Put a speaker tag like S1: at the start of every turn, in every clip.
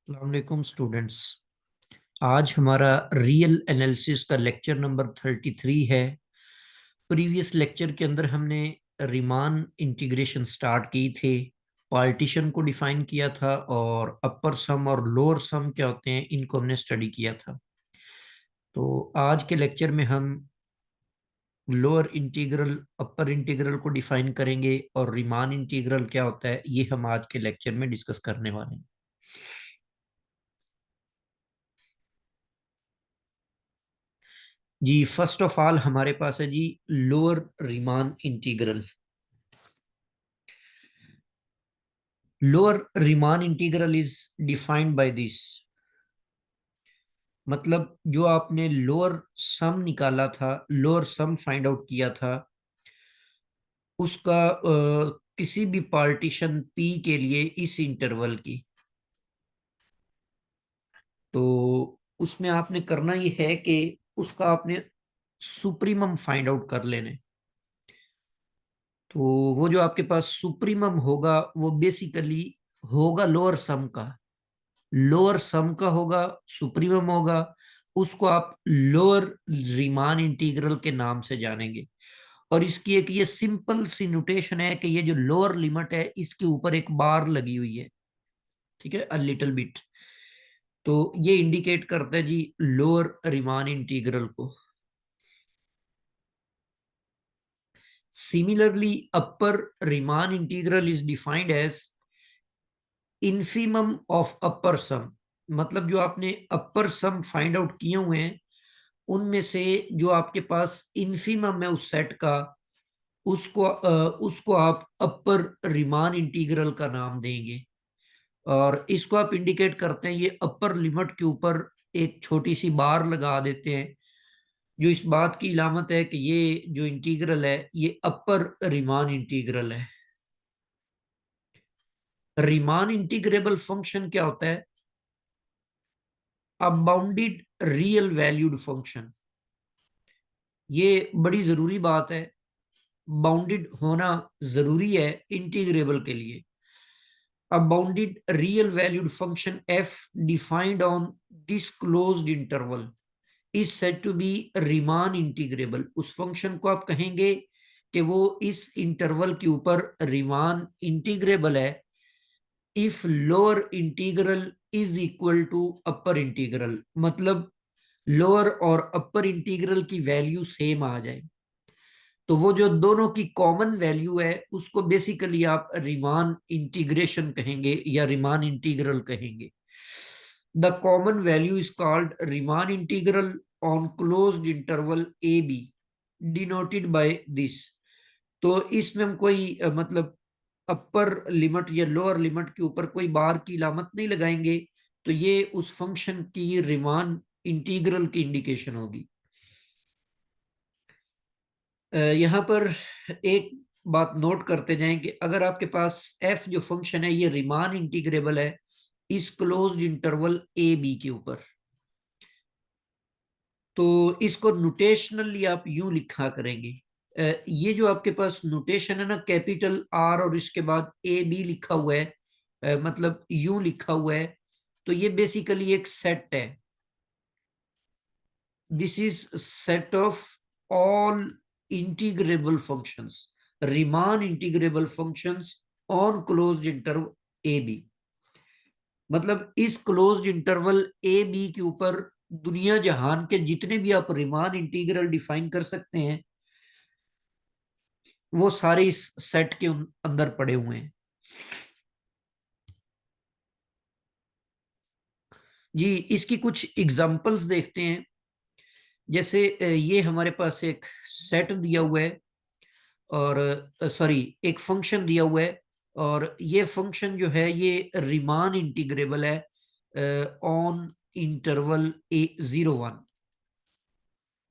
S1: अस्सलाम वालेकुम स्टूडेंट्स। आज हमारा रियल एनालिसिस का लेक्चर नंबर 33 है। प्रीवियस लेक्चर के अंदर हमने रीमान इंटीग्रेशन स्टार्ट की थी, पार्टीशन को डिफाइन किया था और अपर सम और लोअर सम क्या होते हैं इनको हमने स्टडी किया था। तो आज के लेक्चर में हम लोअर इंटीग्रल अपर इंटीग्रल को डिफाइन करेंगे और रीमान इंटीग्रल क्या होता है ये हम आज के लेक्चर में डिस्कस करने वाले हैं। जी फर्स्ट ऑफ ऑल हमारे पास है जी lower Riemann integral. Lower Riemann integral is defined by this, मतलब जो आपने लोअर सम निकाला था, लोअर सम फाइंड आउट किया था, उसका किसी भी पार्टीशन पी के लिए इस इंटरवल की, तो उसमें आपने करना ये है कि उसका आपने सुप्रीमम फाइंड आउट कर लेने। तो वो जो आपके पास सुप्रीमम होगा वो बेसिकली होगा लोअर सम का, लोअर सम का होगा, सुप्रीमम होगा, उसको आप लोअर रीमान इंटीग्रल के नाम से जानेंगे। और इसकी एक ये सिंपल सी नोटेशन है कि ये जो लोअर लिमिट है इसके ऊपर एक बार लगी हुई है, ठीक है, अ लिटिल बिट। तो ये इंडिकेट करता है जी लोअर रीमान इंटीग्रल को। Similarly upper Riemann integral is defined as infimum of upper sum, मतलब जो आपने अपर सम फाइंड आउट किए हुए हैं उनमें से जो आपके पास इन्फीमम है उस सेट का, उसको आप अपर रीमान इंटीग्रल का नाम देंगे। और इसको आप इंडिकेट करते हैं, ये अपर लिमिट के ऊपर एक छोटी सी बार लगा देते हैं जो इस बात की इलामत है कि ये जो इंटीग्रल है ये अपर रीमान इंटीग्रल है। रीमान इंटीग्रेबल फंक्शन क्या होता है? अबाउंडेड रियल वैल्यूड फंक्शन। ये बड़ी जरूरी बात है, बाउंडेड होना जरूरी है इंटीग्रेबल के लिए। A bounded real valued function f defined on this closed interval is said to be Riemann integrable। उस फंक्शन को आप कहेंगे कि वो इस इंटरवल के ऊपर रीमान इंटीग्रेबल है if lower integral is equal to upper integral, मतलब लोअर और अपर इंटीग्रल की वैल्यू सेम आ जाए। तो वो जो दोनों की कॉमन वैल्यू है उसको बेसिकली आप रीमान इंटीग्रेशन कहेंगे या रीमान इंटीग्रल कहेंगे। The common value is called Riemann integral on closed interval a B denoted by this. तो इसमें हम कोई मतलब अपर लिमिट या लोअर लिमिट के ऊपर कोई बार की इलामत नहीं लगाएंगे, तो ये उस फंक्शन की रीमान इंटीग्रल की इंडिकेशन होगी। यहाँ पर एक बात नोट करते जाएं कि अगर आपके पास एफ जो फंक्शन है ये रीमान इंटीग्रेबल है इस क्लोज्ड इंटरवल ए बी के ऊपर, तो इसको नोटेशनली आप यूं लिखा करेंगे। ये जो आपके पास नोटेशन है ना, कैपिटल आर और इसके बाद ए बी लिखा हुआ है, मतलब यूं लिखा हुआ है, तो ये बेसिकली एक सेट है। This is set of all integrable functions, Riemann integrable functions on closed interval a b, मतलब इस क्लोज्ड इंटरवल ए बी के ऊपर दुनिया जहान के जितने भी आप रीमान इंटीग्रल डिफाइन कर सकते हैं वो सारे इस सेट के अंदर पड़े हुए हैं। जी इसकी कुछ एग्जांपल्स देखते हैं। जैसे ये हमारे पास एक सेट दिया हुआ है और सॉरी एक फंक्शन दिया हुआ है और ये फंक्शन जो है ये रीमान इंटीग्रेबल है ऑन इंटरवल A01।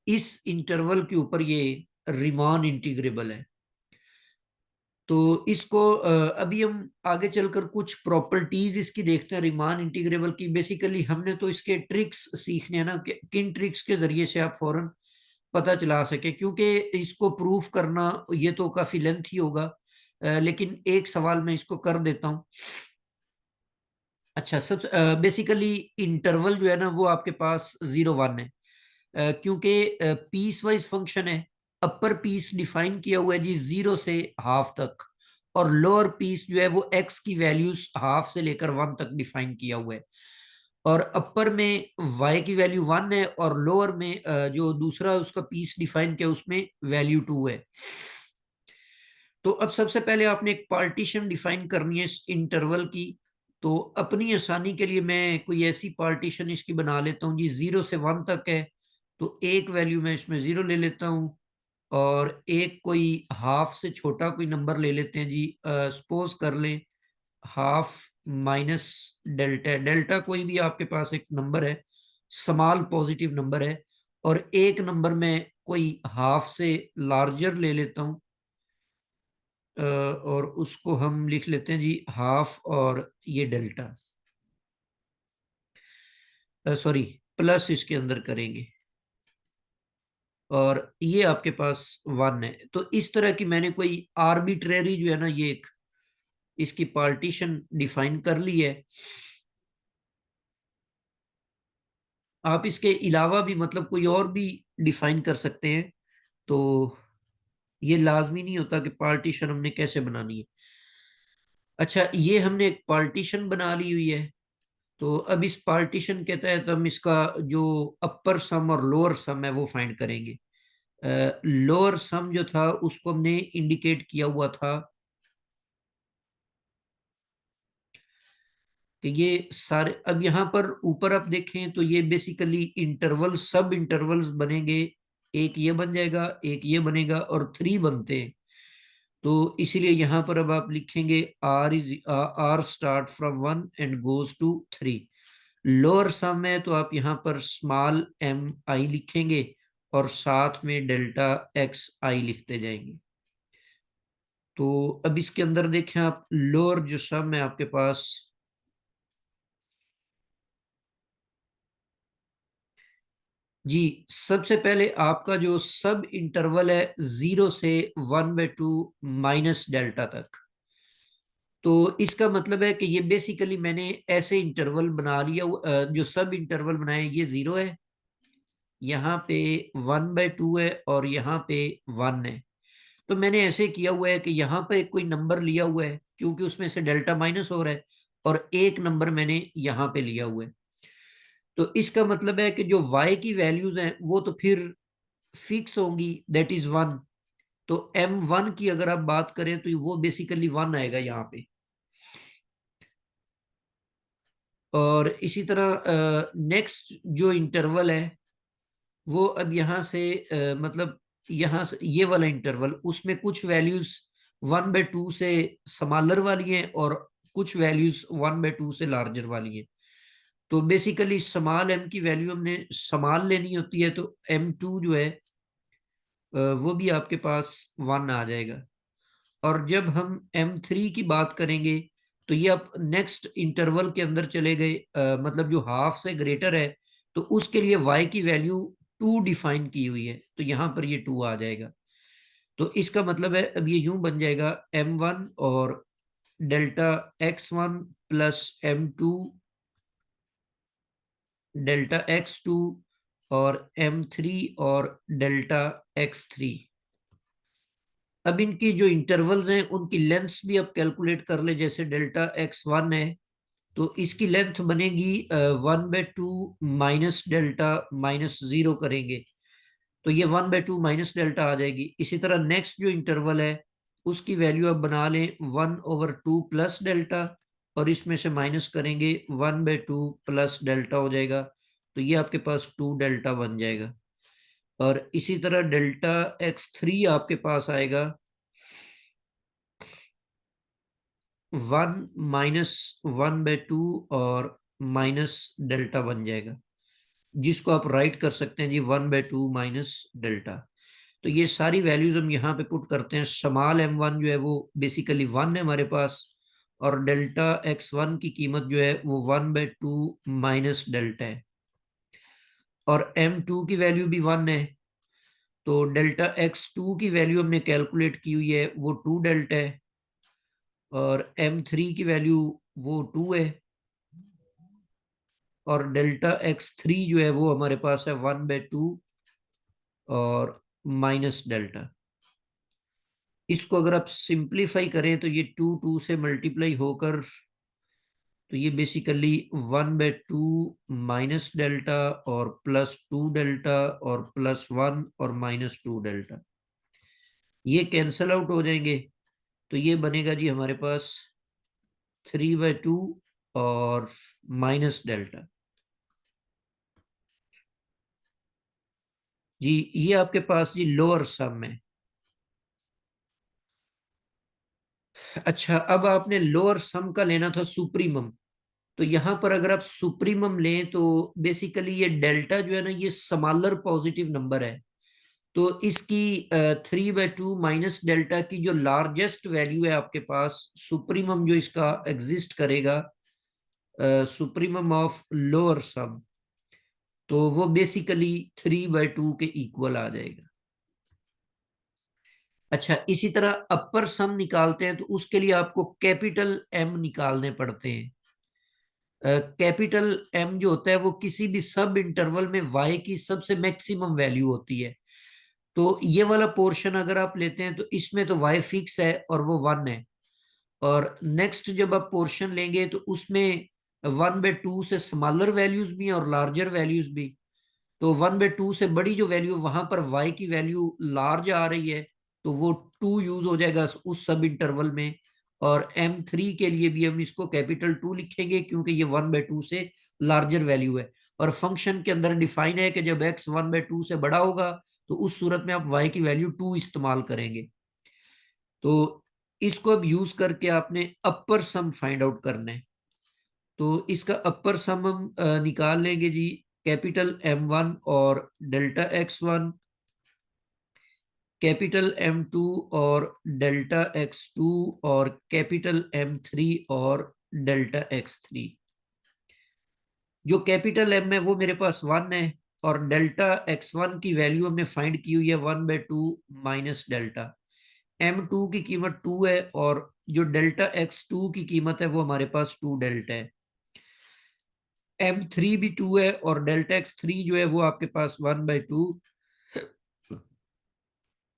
S1: इस इंटरवल के ऊपर ये रीमान इंटीग्रेबल है। तो इसको अभी हम आगे चलकर कुछ प्रॉपर्टीज इसकी देखते हैं रीमान इंटीग्रेबल की। बेसिकली हमने तो इसके ट्रिक्स सीखने हैं ना कि किन ट्रिक्स के जरिए से आप फौरन पता चला सके, क्योंकि इसको प्रूफ करना ये तो काफी लेंथ ही होगा, लेकिन एक सवाल मैं इसको कर देता हूं। अच्छा, सब बेसिकली इंटरवल जो है ना वो आपके पास 0 1 है, क्योंकि पीस वाइज फंक्शन है। अपर पीस डिफाइन किया हुआ है जी 0 से ½ तक, और लोअर पीस जो है वो एक्स की वैल्यूज ½ से लेकर 1 तक डिफाइन किया हुआ है। और अपर में वाई की वैल्यू 1 है, और लोअर में जो दूसरा उसका पीस डिफाइन किया उसमें वैल्यू 2 है। तो अब सबसे पहले आपने एक पार्टीशन डिफाइन करनी है इस इंटरवल की। तो अपनी आसानी के लिए मैं कोई ऐसी पार्टीशन इसकी बना लेता हूँ जी, 0 से 1 तक है, तो एक वैल्यू मैं इसमें 0 ले लेता हूँ, और एक कोई ½ से छोटा कोई नंबर ले लेते हैं जी, सपोज कर लें ½ माइनस डेल्टा। डेल्टा कोई भी आपके पास एक नंबर है, स्मॉल पॉजिटिव नंबर है, और एक नंबर में कोई ½ से लार्जर ले लेता हूँ, और उसको हम लिख लेते हैं जी ½ और ये डेल्टा, सॉरी प्लस इसके अंदर करेंगे, और ये आपके पास 1 है। तो इस तरह की मैंने कोई आर्बिट्रेरी जो है ना ये एक इसकी पार्टीशन डिफाइन कर ली है। आप इसके अलावा भी मतलब कोई और भी डिफाइन कर सकते हैं, तो ये लाजमी नहीं होता कि पार्टीशन हमने कैसे बनानी है। अच्छा, ये हमने एक पार्टीशन बना ली हुई है। तो अब इस पार्टीशन के तहत हम इसका जो अपर सम और लोअर सम है वो फाइंड करेंगे। लोअर सम जो था उसको हमने इंडिकेट किया हुआ था कि ये सारे, अब यहाँ पर ऊपर आप देखें तो ये बेसिकली इंटरवल सब इंटरवल्स बनेंगे। एक ये बन जाएगा, एक ये बनेगा, और 3 बनते हैं। तो इसीलिए यहाँ पर अब आप लिखेंगे r start from 1 and goes to 3। Lower sum है तो आप यहाँ पर स्मॉल एम आई लिखेंगे, और साथ में डेल्टा एक्स आई लिखते जाएंगे। तो अब इसके अंदर देखें आप, लोअर जो सम है आपके पास, जी सबसे पहले आपका जो सब इंटरवल है 0 से 1/2 माइनस डेल्टा तक। तो इसका मतलब है कि ये बेसिकली मैंने ऐसे इंटरवल बना लिया, जो सब इंटरवल बनाए ये 0 है, यहाँ पे 1/2 है, और यहाँ पे 1 है। तो मैंने ऐसे किया हुआ है कि यहाँ पे कोई नंबर लिया हुआ है क्योंकि उसमें से डेल्टा माइनस हो रहा है, और एक नंबर मैंने यहाँ पे लिया हुआ है। तो इसका मतलब है कि जो y की वैल्यूज हैं वो तो फिर फिक्स होंगी, दैट इज 1। तो m1 की अगर आप बात करें तो वो बेसिकली 1 आएगा यहाँ पे। और इसी तरह नेक्स्ट जो इंटरवल है वो अब यहाँ से मतलब यहाँ से ये वाला इंटरवल, उसमें कुछ वैल्यूज 1/2 से स्मॉलर वाली हैं, और कुछ वैल्यूज 1/2 से लार्जर वाली हैं। तो बेसिकली स्मॉल एम की वैल्यू हमने स्मॉल लेनी होती है, तो m2 जो है वो भी आपके पास 1 आ जाएगा। और जब हम m3 की बात करेंगे तो ये आप नेक्स्ट इंटरवल के अंदर चले गए, मतलब जो ½ से ग्रेटर है, तो उसके लिए y की वैल्यू 2 डिफाइन की हुई है, तो यहाँ पर ये 2 आ जाएगा। तो इसका मतलब है अब ये यूं बन जाएगा m1 और delta x1 plus m2 delta x2 और m3 और डेल्टा x3। अब इनकी जो इंटरवल्स हैं उनकी लेंथ्स भी आप कैलकुलेट कर ले। जैसे डेल्टा x1 है तो इसकी लेंथ बनेगी 1/2 माइनस डेल्टा माइनस 0 करेंगे, तो ये 1/2 माइनस डेल्टा आ जाएगी। इसी तरह नेक्स्ट जो इंटरवल है उसकी वैल्यू आप बना लें 1/2 प्लस डेल्टा, और इसमें से माइनस करेंगे 1/2 प्लस डेल्टा हो जाएगा, तो ये आपके पास 2 डेल्टा बन जाएगा। और इसी तरह डेल्टा x3 आपके पास आएगा 1 माइनस 1/2 और माइनस डेल्टा बन जाएगा, जिसको आप राइट कर सकते हैं जी 1/2 माइनस डेल्टा। तो ये सारी वैल्यूज हम यहाँ पे पुट करते हैं। स्मॉल m1 जो है वो बेसिकली 1 है हमारे पास, और डेल्टा x1 की कीमत जो है वो 1/2 माइनस डेल्टा है, और m2 की वैल्यू भी 1 है। तो डेल्टा x2 की वैल्यू हमने कैलकुलेट की हुई है, वो 2 डेल्टा है, और m3 की वैल्यू वो 2 है। और डेल्टा x3 जो है वो हमारे पास है 1/2 और माइनस डेल्टा। इसको अगर आप सिंप्लीफाई करें तो ये 2 से मल्टीप्लाई होकर, तो ये बेसिकली 1/2 माइनस डेल्टा और +2 डेल्टा और +1 और -2 डेल्टा, ये कैंसल आउट हो जाएंगे। तो ये बनेगा जी हमारे पास 3/2 और माइनस डेल्टा। जी ये आपके पास जी लोअर सम है। अच्छा, अब आपने लोअर सम का लेना था सुप्रीमम। तो यहां पर अगर आप सुप्रीमम लें तो बेसिकली ये डेल्टा जो है ना, ये स्मॉलर पॉजिटिव नंबर है। तो इसकी 3/2 माइनस डेल्टा की जो लार्जेस्ट वैल्यू है आपके पास, सुप्रीमम जो इसका एग्जिस्ट करेगा, सुप्रीमम ऑफ लोअर सम, तो वो बेसिकली 3/2 के इक्वल आ जाएगा। अच्छा, इसी तरह अपर सम निकालते हैं तो उसके लिए आपको कैपिटल एम निकालने पड़ते हैं। कैपिटल एम जो होता है वो किसी भी सब इंटरवल में वाई की सबसे मैक्सिमम वैल्यू होती है। तो ये वाला पोर्शन अगर आप लेते हैं तो इसमें तो वाई फिक्स है और वो 1 है। और नेक्स्ट जब आप पोर्शन लेंगे तो उसमें 1/2 से स्मॉलर वैल्यूज भी हैं और लार्जर वैल्यूज भी। तो 1/2 से बड़ी जो वैल्यू, वहां पर y की वैल्यू लार्ज आ रही है, तो वो 2 यूज हो जाएगा उस सब इंटरवल में। और M3 के लिए भी हम इसको कैपिटल 2 लिखेंगे क्योंकि ये 1/2 से लार्जर वैल्यू है। और फंक्शन के अंदर डिफाइन है कि जब x 1/2 से बड़ा होगा तो उस सूरत में आप y की वैल्यू 2 इस्तेमाल करेंगे। तो इसको अब यूज करके आपने अपर सम फाइंड आउट करना है। तो इसका अपर सम हम निकाल लेंगे जी। कैपिटल M1 और डेल्टा x1, कैपिटल M2 और डेल्टा x2 और कैपिटल M3 और डेल्टा x3। जो कैपिटल M है वो मेरे पास 1 है और डेल्टा x1 की वैल्यू हमने फाइंड की हुई है 1/2 माइनस डेल्टा। M2 की कीमत 2 है और जो डेल्टा x2 की कीमत है वो हमारे पास 2 डेल्टा है। M3 भी 2 है और डेल्टा x3 जो है वो आपके पास 1/2।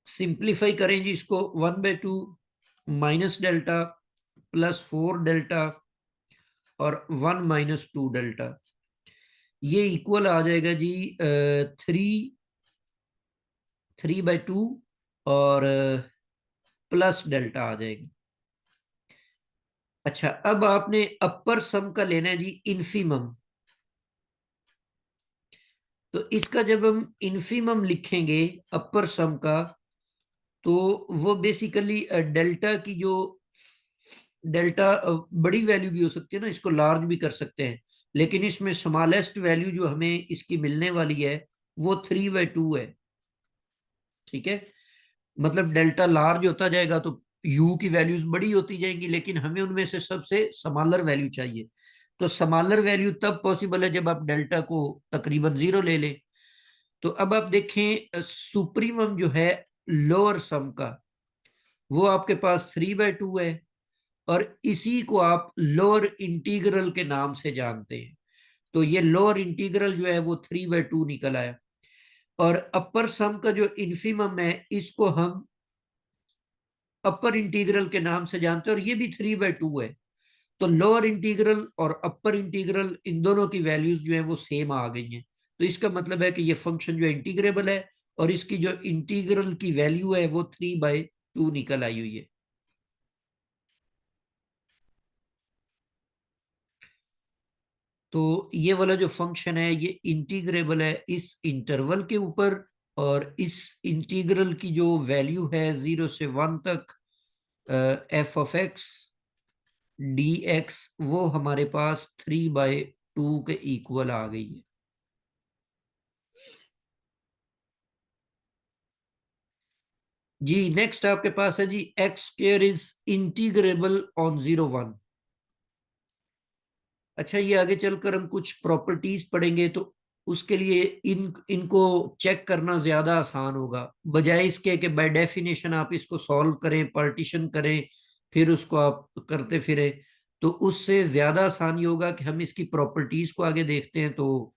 S1: सिंप्लीफाई करें जी इसको, 1/2 माइनस डेल्टा +4 डेल्टा और 1 - 2 डेल्टा, ये इक्वल आ जाएगा जी 3/2 और प्लस डेल्टा आ जाएगा। अच्छा, अब आपने अपर सम का लेना है जी इन्फीमम। तो इसका जब हम इन्फीमम लिखेंगे अपर सम का, तो वो बेसिकली डेल्टा की जो डेल्टा बड़ी वैल्यू भी हो सकती है ना, इसको लार्ज भी कर सकते हैं, लेकिन इसमें स्मॉलेस्ट वैल्यू जो हमें इसकी मिलने वाली है वो 3/2 है। ठीक है, मतलब डेल्टा लार्ज होता जाएगा तो यू की वैल्यूज बड़ी होती जाएंगी, लेकिन हमें उनमें से सबसे स्मॉलर वैल्यू चाहिए। तो स्मॉलर वैल्यू तब पॉसिबल है जब आप डेल्टा को तकरीबन 0 ले लें। तो अब आप देखें सुप्रीमम जो है लोअर सम का, वो आपके पास 3/2 है और इसी को आप लोअर इंटीग्रल के नाम से जानते हैं। तो ये लोअर इंटीग्रल जो है वो 3/2 निकल आया। और अपर सम का जो इन्फीमम है इसको हम अपर इंटीग्रल के नाम से जानते हैं और ये भी 3/2 है। तो लोअर इंटीग्रल और अपर इंटीग्रल इन दोनों की वैल्यूज जो है वो सेम आ गई हैं। तो इसका मतलब है कि ये फंक्शन जो है इंटीग्रेबल है और इसकी जो इंटीग्रल की वैल्यू है वो 3/2 निकल आई हुई है। तो ये वाला जो फंक्शन है ये इंटीग्रेबल है इस इंटरवल के ऊपर, और इस इंटीग्रल की जो वैल्यू है 0 से 1 तक, f(x) dx, वो हमारे पास 3/2 के इक्वल आ गई है। जी नेक्स्ट आपके पास है जी x² इज इंटीग्रेबल ऑन 0 1। अच्छा, ये आगे चलकर हम कुछ प्रॉपर्टीज पढ़ेंगे तो उसके लिए इनको चेक करना ज्यादा आसान होगा, बजाय इसके कि बाय डेफिनेशन आप इसको सॉल्व करें, पार्टीशन करें, फिर उसको आप करते फिरे। तो उससे ज्यादा आसानी होगा कि हम इसकी प्रॉपर्टीज को आगे देखते हैं, तो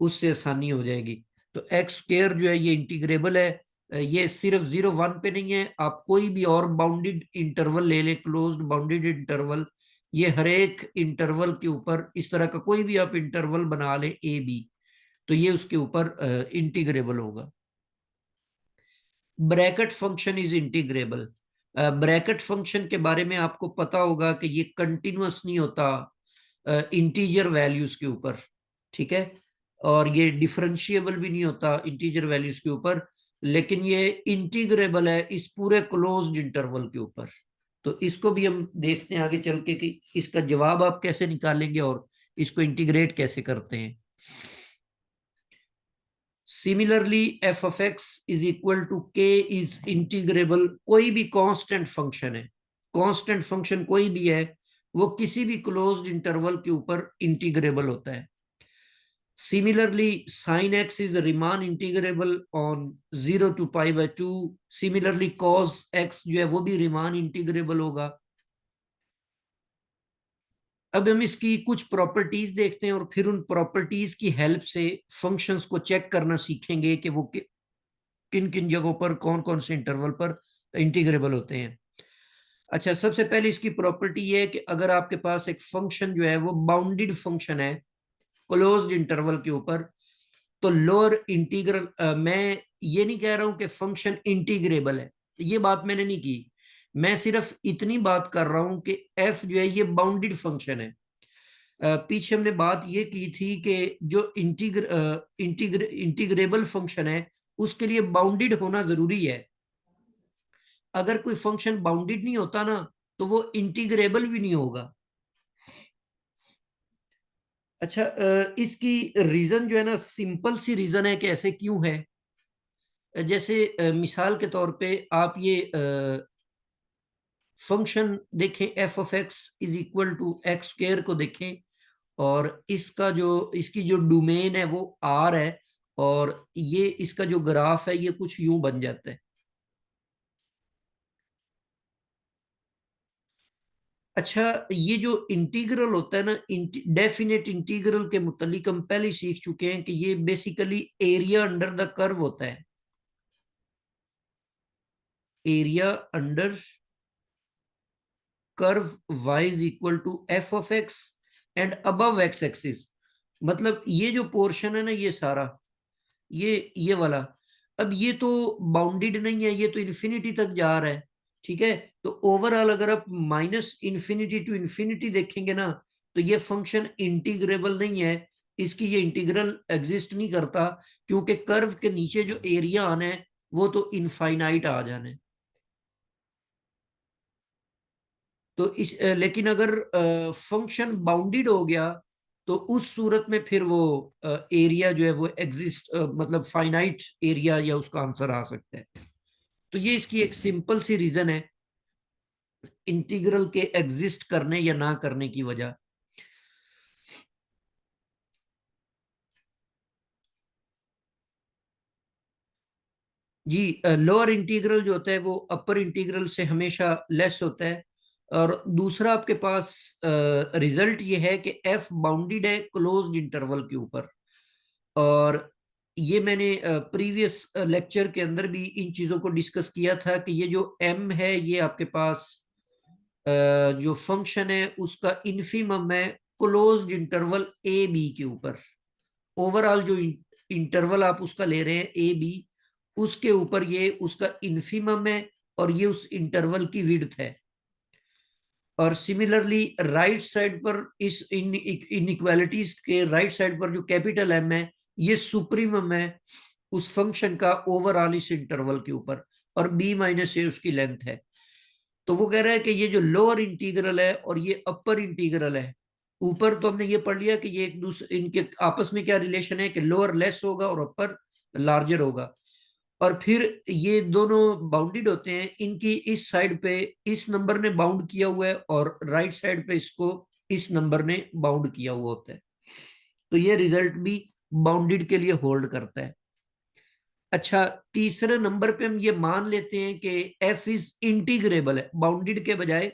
S1: उससे आसानी हो जाएगी। तो एक्स स्क्वायर जो है ये इंटीग्रेबल है। ये सिर्फ 0 1 पे नहीं है, आप कोई भी और बाउंडेड इंटरवल ले लें, क्लोज्ड बाउंडेड इंटरवल, ये हर एक इंटरवल के ऊपर इस तरह का कोई भी आप इंटरवल बना लें ए बी, तो ये उसके ऊपर इंटीग्रेबल होगा। Bracket function is integrable. Bracket function के बारे में आपको पता होगा कि ये कंटिन्यूअस नहीं होता इंटीजर वैल्यूज के ऊपर, ठीक है, और ये डिफरेंशिएबल भी नहीं होता इंटीजर वैल्यूज के ऊपर, लेकिन ये इंटीग्रेबल है इस पूरे क्लोज्ड इंटरवल के ऊपर। तो इसको भी हम देखते हैं आगे चल के कि इसका जवाब आप कैसे निकालेंगे और इसको इंटीग्रेट कैसे करते हैं। Similarly f of x is equal to k is integrable. कोई भी कांस्टेंट फंक्शन है, कांस्टेंट फंक्शन कोई भी है, वो किसी भी क्लोज्ड इंटरवल के ऊपर इंटीग्रेबल होता है। Similarly sine X is Riemann integrable on 0 to π/2। Similarly cos X जो है वो भी रिमान इंटीग्रेबल होगा। अब हम इसकी कुछ प्रॉपर्टीज देखते हैं और फिर उन प्रॉपर्टीज की हेल्प से फंक्शंस को चेक करना सीखेंगे कि वो किन किन जगहों पर कौन कौन से इंटरवल पर इंटीग्रेबल होते हैं। अच्छा, सबसे पहले इसकी प्रॉपर्टी ये है कि अगर आपके पास एक फंक्शन जो है वो बाउंडेड फंक्शन है क्लोज्ड इंटरवल के ऊपर, तो लोअर इंटीग्रल, मैं ये नहीं कह रहा हूं कि फंक्शन इंटीग्रेबल है, ये बात मैंने नहीं की। मैं सिर्फ इतनी बात कर रहा हूं कि एफ जो है ये बाउंडेड फंक्शन है। पीछे हमने बात ये की थी कि जो इंटीग्रेबल फंक्शन है उसके लिए बाउंडेड होना जरूरी है। अगर कोई फंक्शन बाउंडेड नहीं होता ना, तो वो इंटीग्रेबल भी नहीं होगा। अच्छा, इसकी रीजन जो है ना, सिंपल सी रीजन है कि ऐसे क्यों है। जैसे मिसाल के तौर पे आप ये फंक्शन देखें, F of x is equal to x square को देखें, और इसका जो इसकी जो डोमेन है वो आर है, और ये इसका जो ग्राफ है ये कुछ यूं बन जाता है। अच्छा, ये जो इंटीग्रल होता है ना, डेफिनेट इंटीग्रल के मुतालिक हम पहले ही सीख चुके हैं कि ये basically area under the curve होता है। Area under curve y is equal to f of x and above x axis. मतलब ये जो पोर्शन है ना, ये सारा, ये वाला, अब ये तो बाउंडेड नहीं है, ये तो इन्फिनिटी तक जा रहा है, ठीक है। तो ओवरऑल अगर आप माइनस इन्फिनिटी टू इन्फिनिटी देखेंगे ना, तो ये फंक्शन इंटीग्रेबल नहीं है, इसकी ये इंटीग्रल एग्जिस्ट नहीं करता, क्योंकि कर्व के नीचे जो एरिया आना है वो तो इनफाइनाइट आ जाना है। तो लेकिन अगर फंक्शन बाउंडेड हो गया, तो उस सूरत में फिर वो एरिया जो है वो एग्जिस्ट, मतलब फाइनाइट एरिया या उसका आंसर आ सकता है। तो ये इसकी एक सिंपल सी रीजन है इंटीग्रल के एग्जिस्ट करने या ना करने की वजह। जी, लोअर इंटीग्रल जो होता है वो अपर इंटीग्रल से हमेशा लेस होता है। और दूसरा आपके पास रिजल्ट ये है कि एफ बाउंडेड है क्लोज्ड इंटरवल के ऊपर। और ये मैंने प्रीवियस लेक्चर के अंदर भी इन चीजों को डिस्कस किया था कि ये जो एम है ये आपके पास जो फंक्शन है उसका इन्फिमम है क्लोज्ड इंटरवल ए बी के ऊपर। ओवरऑल जो इंटरवल आप उसका ले रहे हैं ए बी, उसके ऊपर ये उसका इन्फिमम है, और ये उस इंटरवल की विड्थ है। और सिमिलरली राइट साइड पर इस इनइक्वालिटीज के राइट साइड पर जो कैपिटल एम है ये सुप्रीमम है उस फंक्शन का ओवरऑल इस इंटरवल के ऊपर, और बी माइनस ए उसकी लेंथ है। तो वो कह रहा है कि ये जो लोअर इंटीग्रल है और ये अपर इंटीग्रल है, ऊपर तो हमने ये पढ़ लिया कि ये एक दूसरे इनके आपस में क्या रिलेशन है कि लोअर लेस होगा और अपर लार्जर होगा, और फिर ये दोनों बाउंडेड होते हैं, इनकी इस साइड पे इस नंबर ने बाउंड किया हुआ है और राइट साइड पे इसको इस नंबर ने बाउंड किया हुआ होता है। तो ये रिजल्ट भी बाउंडेड के लिए होल्ड करता है। अच्छा, तीसरे नंबर पे हम ये मान लेते हैं कि एफ इज इंटीग्रेबल है, बाउंडेड के बजाय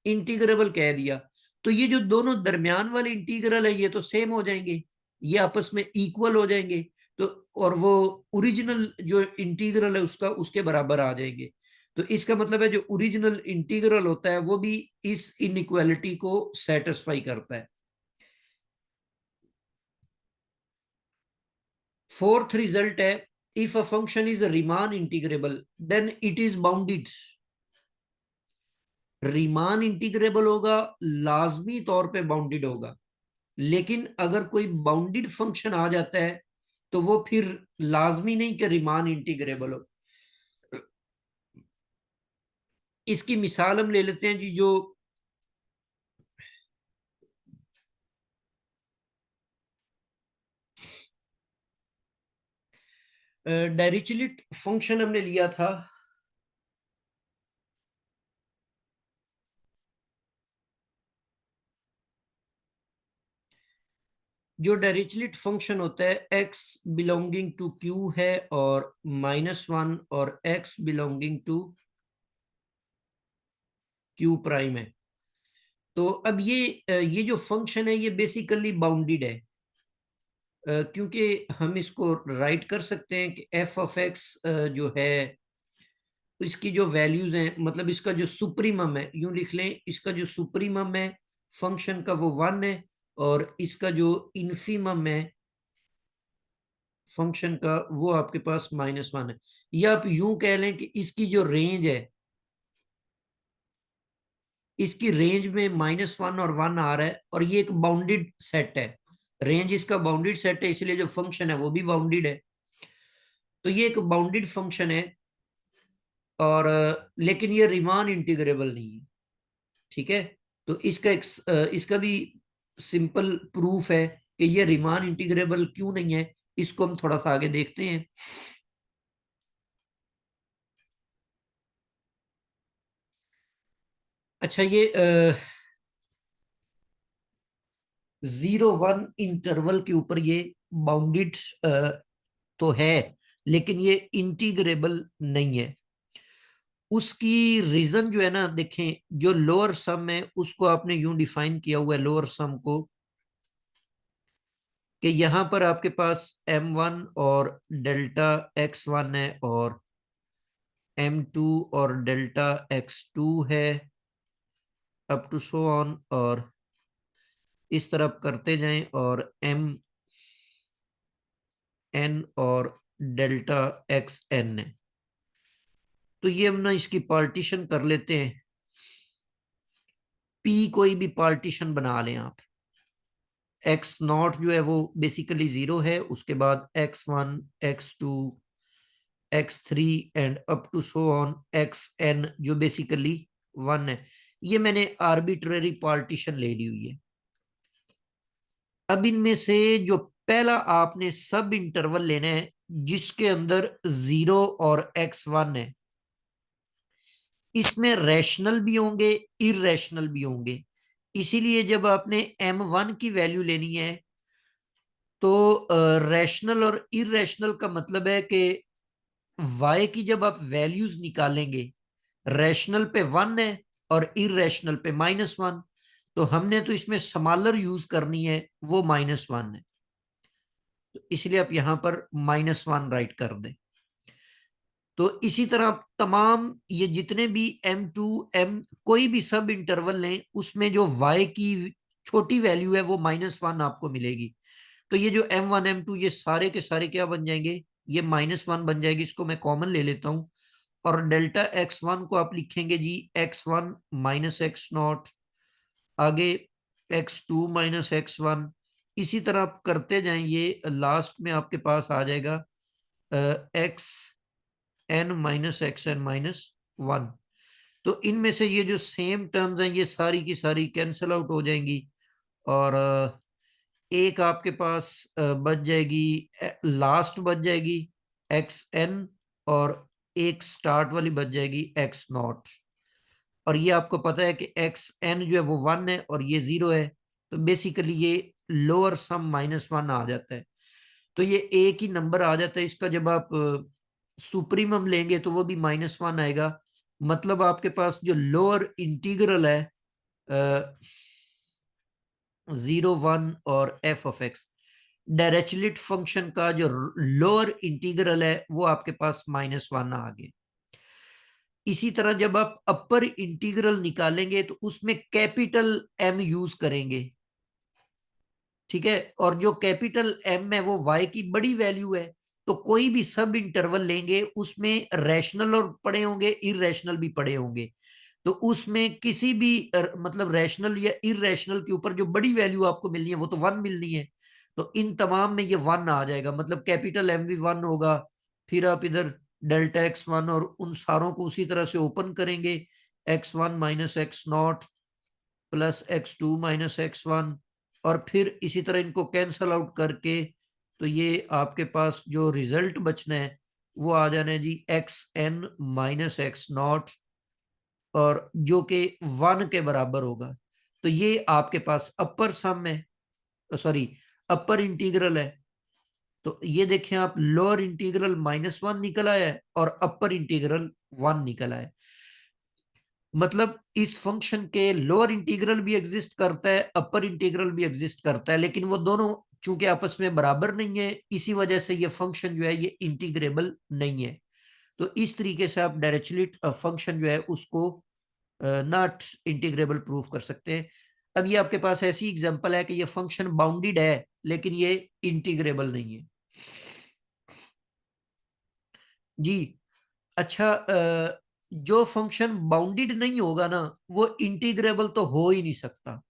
S1: इंटीग्रेबल कह दिया। तो ये जो दोनों दरमियान वाले इंटीग्रल है ये तो सेम हो जाएंगे, ये आपस में इक्वल हो जाएंगे, तो और वो ओरिजिनल जो इंटीग्रल है उसका उसके बराबर आ जाएंगे। तो इसका मतलब है जो ओरिजिनल इंटीग्रल होता है वो भी इस इनइक्वालिटी को सेटिस्फाई करता है। फोर्थ रिजल्ट है, if a function is Riemann integrable then it is bounded. Riemann integrable होगा, लाजमी तौर पे बाउंडेड होगा, लेकिन अगर कोई बाउंडेड फंक्शन आ जाता है तो वो फिर लाजमी नहीं कि रीमान इंटीग्रेबल हो। इसकी मिसाल हम ले लेते हैं जी, जो डायरिचलेट फंक्शन हमने लिया था, जो डायरिचलेट फंक्शन होता है x बिलोंगिंग टू q है और -1, और x belonging to q prime है। तो अब ये जो फंक्शन है ये बेसिकली बाउंडेड है, क्योंकि हम इसको राइट कर सकते हैं कि एफ ऑफ एक्स जो है इसकी जो वैल्यूज हैं, मतलब इसका जो सुप्रीमम है, यूं लिख लें, इसका जो सुप्रीमम है फंक्शन का वो 1 है, और इसका जो इन्फीमम है फंक्शन का वो आपके पास -1 है। या आप यूं कह लें कि इसकी जो रेंज है, इसकी रेंज में -1 और 1 आ रहा है, और ये एक बाउंडेड सेट है, रेंज इसका बाउंडेड सेट है, इसलिए जो फंक्शन है वो भी बाउंडेड है। तो ये एक बाउंडेड फंक्शन है, और लेकिन ये रीमान इंटीग्रेबल नहीं है। ठीक है, तो इसका भी सिंपल प्रूफ है कि ये रीमान इंटीग्रेबल क्यों नहीं है, इसको हम थोड़ा सा आगे देखते हैं। अच्छा, ये 0 1 इंटरवल के ऊपर ये बाउंडेड तो है, लेकिन ये इंटीग्रेबल नहीं है। उसकी रीजन जो है ना, देखें, जो लोअर सम है उसको आपने यूं डिफाइन किया हुआ है, लोअर सम को, कि यहां पर आपके पास m1 और डेल्टा x1 है, और m2 और डेल्टा x2 है, अप टू सो ऑन, और इस तरफ करते जाएं, और m n और डेल्टा एक्स एन है। तो ये हम ना इसकी पार्टीशन कर लेते हैं, p कोई भी पार्टीशन बना लें आप। एक्स नॉट जो है वो बेसिकली 0 है, उसके बाद x1 x2 x3 and up to so on xn जो बेसिकली 1 है। ये मैंने आर्बिट्ररी पार्टीशन ले ली हुई है। अब इनमें से जो पहला आपने सब इंटरवल लेना है जिसके अंदर 0 और x1 है, इसमें रैशनल भी होंगे, इरेशनल भी होंगे। इसीलिए जब आपने m1 की वैल्यू लेनी है तो रैशनल और इरेशनल का मतलब है कि y की जब आप वैल्यूज निकालेंगे, रैशनल पे 1 है और इरेशनल पे -1, तो हमने तो इसमें समालर यूज करनी है, वो -1 है, तो इसलिए आप यहां पर -1 राइट कर दें। तो इसी तरह आप तमाम ये जितने भी m2 m कोई भी सब इंटरवल लें उसमें जो y की छोटी वैल्यू है वो -1 आपको मिलेगी। तो ये जो m1 m2 ये सारे के सारे क्या बन जाएंगे, ये -1 बन जाएगी। इसको मैं कॉमन ले लेता हूं, और डेल्टा x1 को आप लिखेंगे जी x1 माइनस एक्स नॉट, आगे x2 माइनस x1, इसी तरह आप करते जाएं, ये लास्ट में आपके पास आ जाएगा X N minus X N minus 1। तो इनमें से ये जो सेम टर्म्स हैं ये सारी की सारी कैंसिल आउट हो जाएंगी, और एक आपके पास बच जाएगी, लास्ट बच जाएगी एक्स एन, और एक स्टार्ट वाली बच जाएगी एक्स नॉट। और ये आपको पता है कि एक्स एन जो है वो 1 है और ये 0 है, तो बेसिकली ये लोअर सम -1 आ जाता है। तो ये एक ही नंबर आ जाता है इसका, जब आप सुप्रीमम लेंगे तो वो भी -1 आएगा। मतलब आपके पास जो लोअर इंटीग्रल है 0, 1 और एफ ऑफ एक्स। डायरेचलेट फंक्शन का जो लोअर इंटीग्रल है वो आपके पास -1 आ गया। इसी तरह जब आप अपर इंटीग्रल निकालेंगे तो उसमें कैपिटल एम यूज करेंगे, ठीक है। और जो कैपिटल एम है वो वाई की बड़ी वैल्यू है, तो कोई भी सब इंटरवल लेंगे उसमें रैशनल और पड़े होंगे, इरेशनल भी पड़े होंगे। तो उसमें किसी भी मतलब रैशनल या इरेशनल के ऊपर जो बड़ी वैल्यू आपको मिलनी है वो तो 1 मिलनी है। तो इन तमाम में ये 1 आ जाएगा, मतलब कैपिटल एम भी 1 होगा। फिर आप इधर डेल्टा x1 और उन सारों को उसी तरह से ओपन करेंगे, x1 minus x not plus x2 minus x1, और फिर इसी तरह इनको कैंसल आउट करके तो ये आपके पास जो रिजल्ट बचना है वो आ जाना है जी xn माइनस एक्स नॉट, और जो कि 1 के बराबर होगा। तो ये आपके पास अपर सम है, सॉरी अपर इंटीग्रल है। तो ये देखें आप, लोअर इंटीग्रल -1 निकल आया है और अपर इंटीग्रल 1 निकल आया है। मतलब इस फंक्शन के लोअर इंटीग्रल भी एग्जिस्ट करता है, अपर इंटीग्रल भी एग्जिस्ट करता है, लेकिन वो दोनों चूंकि आपस में बराबर नहीं है, इसी वजह से ये फंक्शन जो है ये इंटीग्रेबल नहीं है। तो इस तरीके से आप डायरेक्टली फंक्शन जो है उसको नॉट इंटीग्रेबल प्रूफ कर सकते हैं। अब ये आपके पास ऐसी एग्जांपल है कि ये फंक्शन बाउंडेड है लेकिन ये इंटीग्रेबल नहीं है जी। अच्छा, जो फंक्शन बाउंडेड नहीं होगा ना वो इंटीग्रेबल तो हो ही नहीं सकता।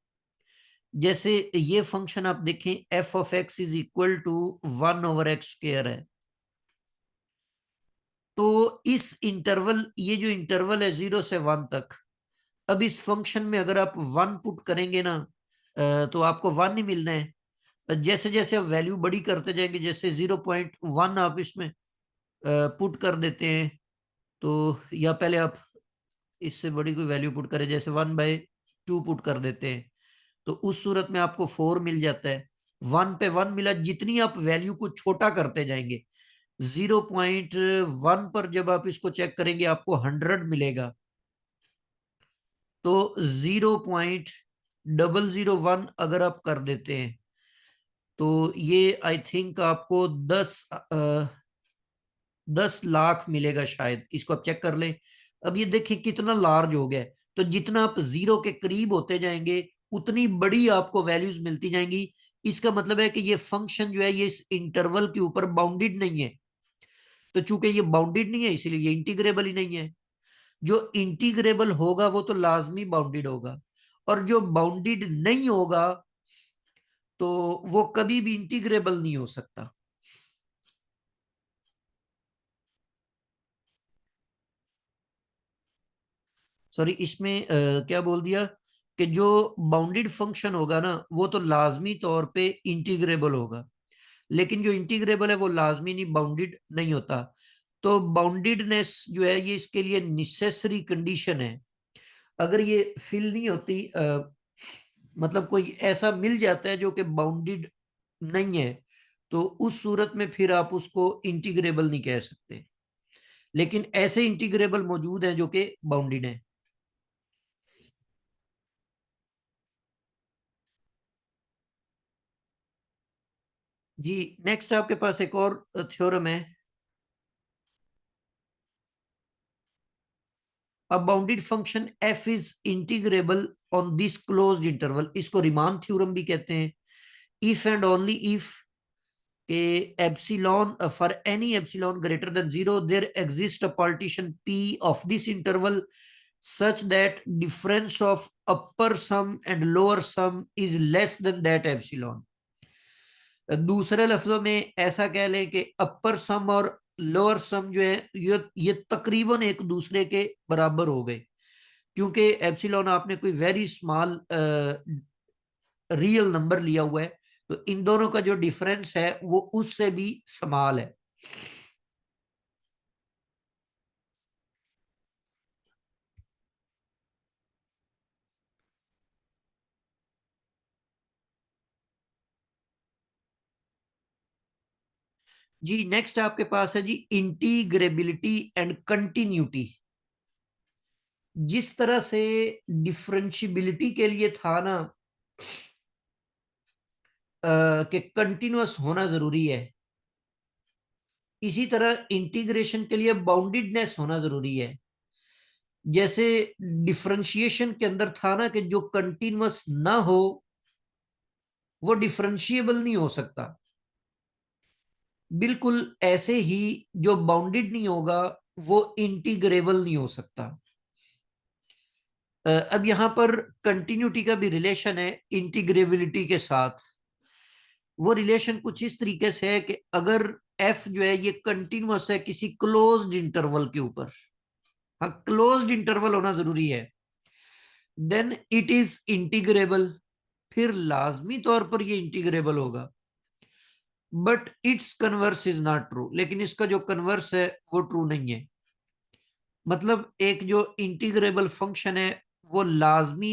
S1: जैसे ये फंक्शन आप देखें, F of x is equal to 1/x² है। तो इस इंटरवल, ये जो इंटरवल है 0 से 1 तक, अब इस फंक्शन में अगर आप 1 पुट करेंगे ना तो आपको 1 ही मिलना है। जैसे जैसे आप वैल्यू बड़ी करते जाएंगे, जैसे 0.1 आप इसमें पुट कर देते हैं, तो या पहले आप इससे बड़ी कोई वैल्यू पुट करें, जैसे 1/2 पुट कर देते हैं, तो उस सूरत में आपको 4 मिल जाता है। 1 पे 1 मिला, जितनी आप वैल्यू को छोटा करते जाएंगे, 0.1 पर जब आप इसको चेक करेंगे आपको 100 मिलेगा। तो 0.001 अगर आप कर देते हैं तो ये आई थिंक आपको 10 लाख मिलेगा शायद, इसको आप चेक कर लें। अब ये देखें कितना लार्ज हो गया है। तो जितना आप जीरो के करीब होते जाएंगे उतनी बड़ी आपको वैल्यूज मिलती जाएंगी। इसका मतलब है कि ये फंक्शन जो है ये इस इंटरवल के ऊपर बाउंडेड नहीं है। तो चूंकि ये बाउंडेड नहीं है इसलिए ये इंटीग्रेबल ही नहीं है। जो इंटीग्रेबल होगा वो तो लाजमी बाउंडेड होगा, और जो बाउंडेड नहीं होगा तो वो कभी भी इंटीग्रेबल नहीं हो सकता। सॉरी, इसमें क्या बोल दिया कि जो बाउंडेड फंक्शन होगा ना वो तो लाजमी तौर पे इंटीग्रेबल होगा, लेकिन जो इंटीग्रेबल है वो लाजमी नहीं बाउंडेड नहीं होता। तो बाउंडेडनेस जो है ये इसके लिए निसेसरी कंडीशन है। अगर ये फिल नहीं होती, मतलब कोई ऐसा मिल जाता है जो कि बाउंडेड नहीं है, तो उस सूरत में फिर आप उसको इंटीग्रेबल नहीं कह सकते। लेकिन ऐसे इंटीग्रेबल मौजूद हैं जो कि बाउंडेड हैं जी। नेक्स्ट आपके पास एक और थ्योरम है। A bounded function F is integrable on this closed interval, इसको रिमान थ्योरम भी कहते हैं। इफ एंड ओनली इफ के epsilon, for any epsilon greater than 0 there exist a partition P of this interval such that difference of upper sum and lower sum is less than that epsilon। दूसरे लफ्जों में ऐसा कह लें कि अपर सम और lower sum जो है ये तकरीबन एक दूसरे के बराबर हो गए, क्योंकि एप्सिलॉन आपने कोई वेरी स्मॉल रियल नंबर लिया हुआ है, तो इन दोनों का जो डिफरेंस है वो उससे भी स्मॉल है जी। नेक्स्ट आपके पास है जी इंटीग्रेबिलिटी एंड कंटिन्यूटी। जिस तरह से डिफरेंशियबिलिटी के लिए था ना कि कंटिन्यूअस होना जरूरी है, इसी तरह इंटीग्रेशन के लिए बाउंडेडनेस होना जरूरी है। जैसे डिफरेंशिएशन के अंदर था ना कि जो कंटिन्यूअस ना हो वो डिफरेंशिएबल नहीं हो सकता, बिल्कुल ऐसे ही जो बाउंडेड नहीं होगा वो इंटीग्रेबल नहीं हो सकता। अब यहां पर कंटिन्यूटी का भी रिलेशन है इंटीग्रेबिलिटी के साथ। वो रिलेशन कुछ इस तरीके से है कि अगर एफ जो है ये कंटिन्यूअस है किसी क्लोज्ड इंटरवल के ऊपर, हाँ क्लोज्ड इंटरवल होना जरूरी है, देन इट इज इंटीग्रेबल, फिर लाजमी तौर पर ये इंटीग्रेबल होगा। But it's converse is not true, लेकिन इसका जो कन्वर्स है वो ट्रू नहीं है। मतलब एक जो इंटीग्रेबल फंक्शन है वो लाजमी